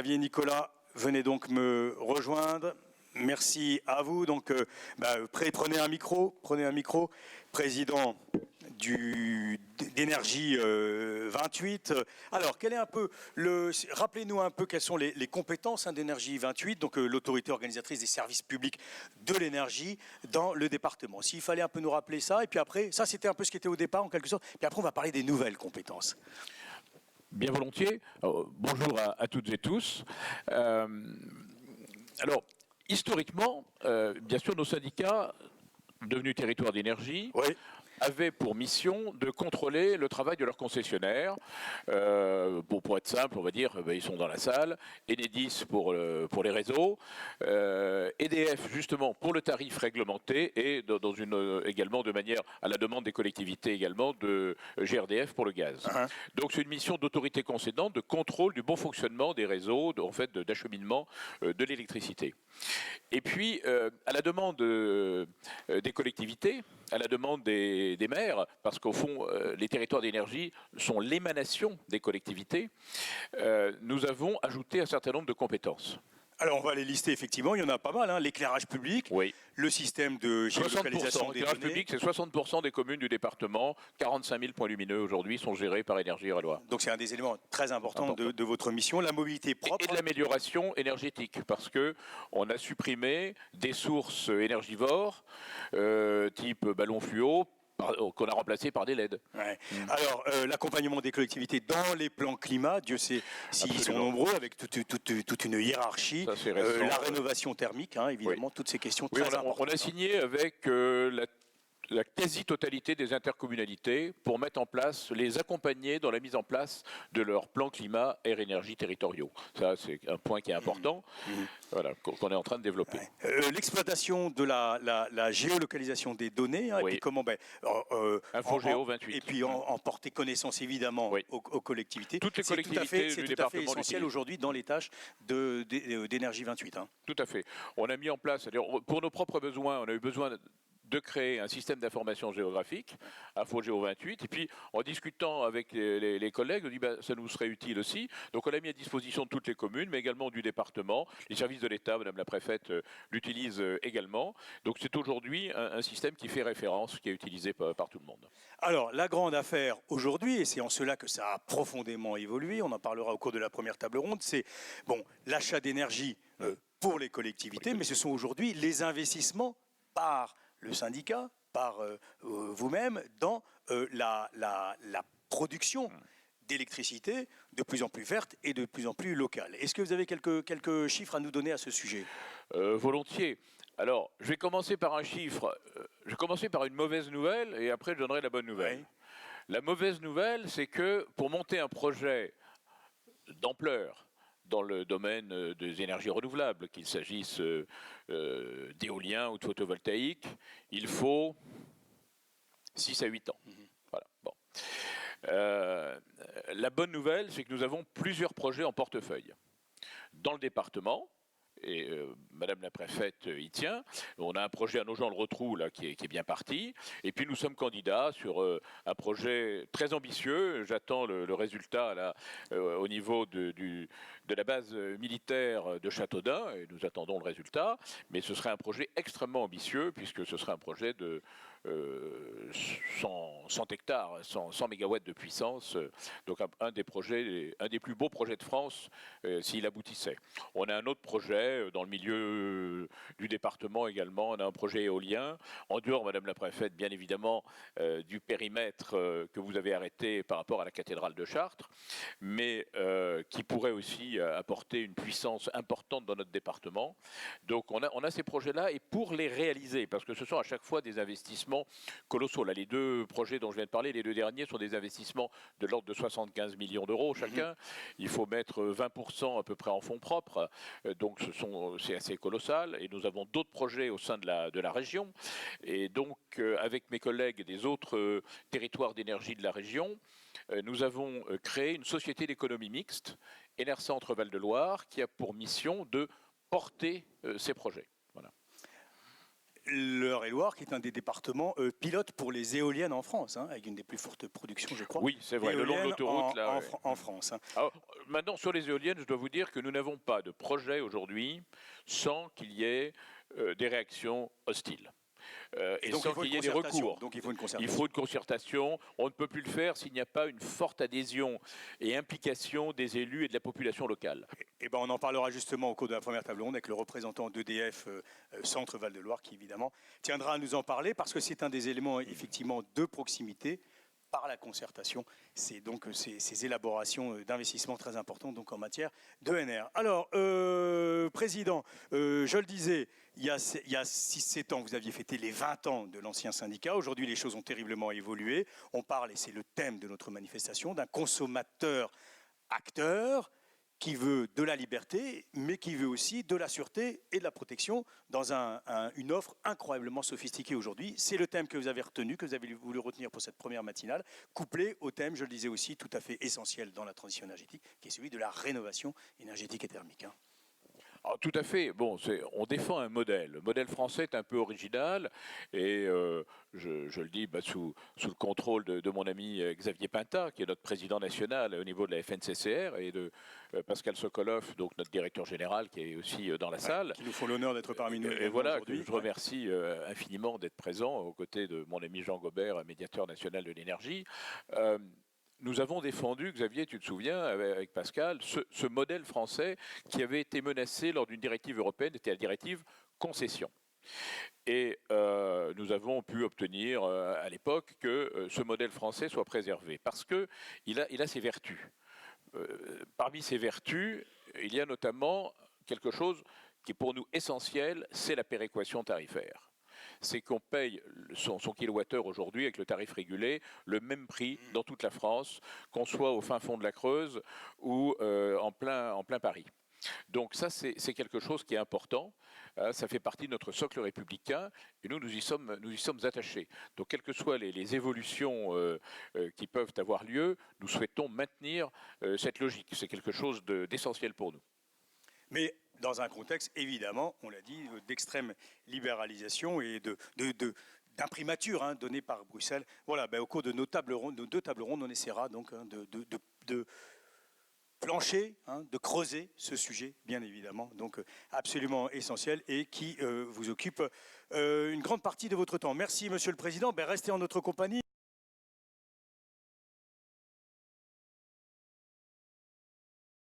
Xavier Nicolas, venez donc me rejoindre. Merci à vous. Donc, prenez un micro. Président d'Énergie 28. Alors, rappelez-nous un peu quelles sont les compétences d'Énergie 28, donc l'autorité organisatrice des services publics de l'énergie dans le département. S'il fallait un peu nous rappeler ça, et puis après, ça c'était un peu ce qui était au départ en quelque sorte, puis après on va parler des nouvelles compétences. Bien volontiers. Bonjour à toutes et tous. Alors, historiquement, bien sûr, nos syndicats, devenus territoires d'énergie, oui, avaient pour mission de contrôler le travail de leurs concessionnaires. Pour être simple, on va dire, ils sont dans la salle. Enedis pour les réseaux. EDF, justement, pour le tarif réglementé et également de manière à la demande des collectivités également de GRDF pour le gaz. Donc c'est une mission d'autorité concédante, de contrôle du bon fonctionnement des réseaux, d'acheminement de l'électricité. Et puis, à la demande des collectivités, à la demande des maires, parce qu'au fond, les territoires d'énergie sont l'émanation des collectivités, nous avons ajouté un certain nombre de compétences. Alors on va les lister effectivement, il y en a pas mal, l'éclairage public, oui. Le système de géolocalisation des données. L'éclairage public, c'est 60% des communes du département, 45 000 points lumineux aujourd'hui sont gérés par Énergie Eure-et-Loir. Donc c'est un des éléments très importants de votre mission, la mobilité propre. Et de l'amélioration énergétique, parce qu'on a supprimé des sources énergivores, type ballon fluo, qu'on a remplacé par des LED. Ouais. Alors, l'accompagnement des collectivités dans les plans climat, Dieu sait s'ils sont nombreux, avec toute une hiérarchie, la rénovation thermique, évidemment, toutes ces questions très importantes. On a signé avec la quasi-totalité des intercommunalités pour mettre en place, les accompagner dans la mise en place de leurs plans climat, air, énergie territoriaux. Ça, c'est un point qui est important, voilà, qu'on est en train de développer. Ouais. L'exploitation de la géolocalisation des données, oui. Et puis comment InfoGéo 28. Et puis en porter connaissance évidemment aux collectivités. Toutes les collectivités c'est tout à fait essentiel aujourd'hui dans les tâches d'Énergie 28. Tout à fait. On a mis en place, c'est-à-dire pour nos propres besoins, on a eu besoin de créer un système d'information géographique, InfoGéo 28, et puis en discutant avec les collègues, on dit ça nous serait utile aussi. Donc on l'a mis à disposition de toutes les communes, mais également du département. Les services de l'État, Madame la Préfète, l'utilisent également. Donc c'est aujourd'hui un système qui fait référence, qui est utilisé par tout le monde. Alors la grande affaire aujourd'hui, et c'est en cela que ça a profondément évolué, on en parlera au cours de la première table ronde, c'est l'achat d'énergie pour les collectivités, mais ce sont aujourd'hui les investissements par le syndicat, par vous-même, dans la production d'électricité de plus en plus verte et de plus en plus locale. Est-ce que vous avez quelques chiffres à nous donner à ce sujet ? Volontiers. Alors, je vais commencer par un chiffre. Je vais commencer par une mauvaise nouvelle et après je donnerai la bonne nouvelle. Oui. La mauvaise nouvelle, c'est que pour monter un projet d'ampleur, dans le domaine des énergies renouvelables, qu'il s'agisse d'éolien ou de photovoltaïque, il faut 6 à 8 ans. Voilà. Bon. La bonne nouvelle, c'est que nous avons plusieurs projets en portefeuille. Dans le département, et Madame la Préfète y tient. On a un projet à Nogent-le-Rotrou là, qui est bien parti. Et puis nous sommes candidats sur un projet très ambitieux. J'attends le résultat là, au niveau de la base militaire de Châteaudun. Et nous attendons le résultat. Mais ce serait un projet extrêmement ambitieux puisque ce serait un projet de 100 hectares, 100 mégawatts de puissance. Donc un des plus beaux projets de France s'il aboutissait. On a un autre projet dans le milieu du département également. On a un projet éolien. En dehors, Madame la Préfète, bien évidemment, du périmètre que vous avez arrêté par rapport à la cathédrale de Chartres, mais qui pourrait aussi apporter une puissance importante dans notre département. Donc on a ces projets-là et pour les réaliser, parce que ce sont à chaque fois des investissements colossaux. Là, les deux projets dont je viens de parler, les deux derniers, sont des investissements de l'ordre de 75 millions d'euros chacun. Il faut mettre 20% à peu près en fonds propres. Donc c'est assez colossal. Et nous avons d'autres projets au sein de la région. Et donc, avec mes collègues des autres territoires d'énergie de la région, nous avons créé une société d'économie mixte, Enercentre Val-de-Loire, qui a pour mission de porter ces projets. Voilà. l'Eure-et-Loire, qui est un des départements pilotes pour les éoliennes en France, hein, avec une des plus fortes productions, je crois. Oui, c'est vrai, le long de l'autoroute, là. En France. Hein. Alors, maintenant, sur les éoliennes, je dois vous dire que nous n'avons pas de projet aujourd'hui sans qu'il y ait des réactions hostiles. Et donc sans qu'il y ait des recours. Donc il faut une concertation. Il faut une concertation. On ne peut plus le faire s'il n'y a pas une forte adhésion et implication des élus et de la population locale. Et ben on en parlera justement au cours de la première table ronde avec le représentant d'EDF Centre Val-de-Loire qui évidemment tiendra à nous en parler parce que c'est un des éléments effectivement de proximité par la concertation. C'est donc ces élaborations d'investissement très importantes donc en matière d'ENR. Alors, Président, je le disais, il y a 6-7 ans, vous aviez fêté les 20 ans de l'ancien syndicat. Aujourd'hui, les choses ont terriblement évolué. On parle, et c'est le thème de notre manifestation, d'un consommateur acteur qui veut de la liberté, mais qui veut aussi de la sûreté et de la protection dans une offre incroyablement sophistiquée aujourd'hui. C'est le thème que vous avez retenu, que vous avez voulu retenir pour cette première matinale, couplé au thème, je le disais aussi, tout à fait essentiel dans la transition énergétique, qui est celui de la rénovation énergétique et thermique. Hein. Alors, tout à fait. Bon, on défend un modèle. Le modèle français est un peu original et je le dis sous le contrôle de mon ami Xavier Pintat, qui est notre président national au niveau de la FNCCR, et de Pascal Sokolov, donc notre directeur général, qui est aussi dans la salle. Qui nous font l'honneur d'être parmi nous. Et voilà, que je remercie infiniment d'être présent aux côtés de mon ami Jean Gobert, médiateur national de l'énergie. Nous avons défendu, Xavier, tu te souviens, avec Pascal, ce modèle français qui avait été menacé lors d'une directive européenne, c'était la directive concession. Et nous avons pu obtenir à l'époque que ce modèle français soit préservé, parce qu'il a ses vertus. Parmi ses vertus, il y a notamment quelque chose qui est pour nous essentiel, c'est la péréquation tarifaire. C'est qu'on paye son kilowattheure aujourd'hui avec le tarif régulé le même prix dans toute la France, qu'on soit au fin fond de la Creuse ou en plein Paris. Donc ça, c'est quelque chose qui est important. Ça fait partie de notre socle républicain et nous y sommes attachés. Donc quelles que soient les évolutions qui peuvent avoir lieu, nous souhaitons maintenir cette logique. C'est quelque chose d'essentiel pour nous. Mais dans un contexte, évidemment, on l'a dit, d'extrême libéralisation et d'imprimature donnée par Bruxelles. Voilà, au cours de nos deux tables rondes, on essaiera donc de plancher, de creuser ce sujet, bien évidemment, donc absolument essentiel et qui vous occupe une grande partie de votre temps. Merci, Monsieur le Président. Restez en notre compagnie.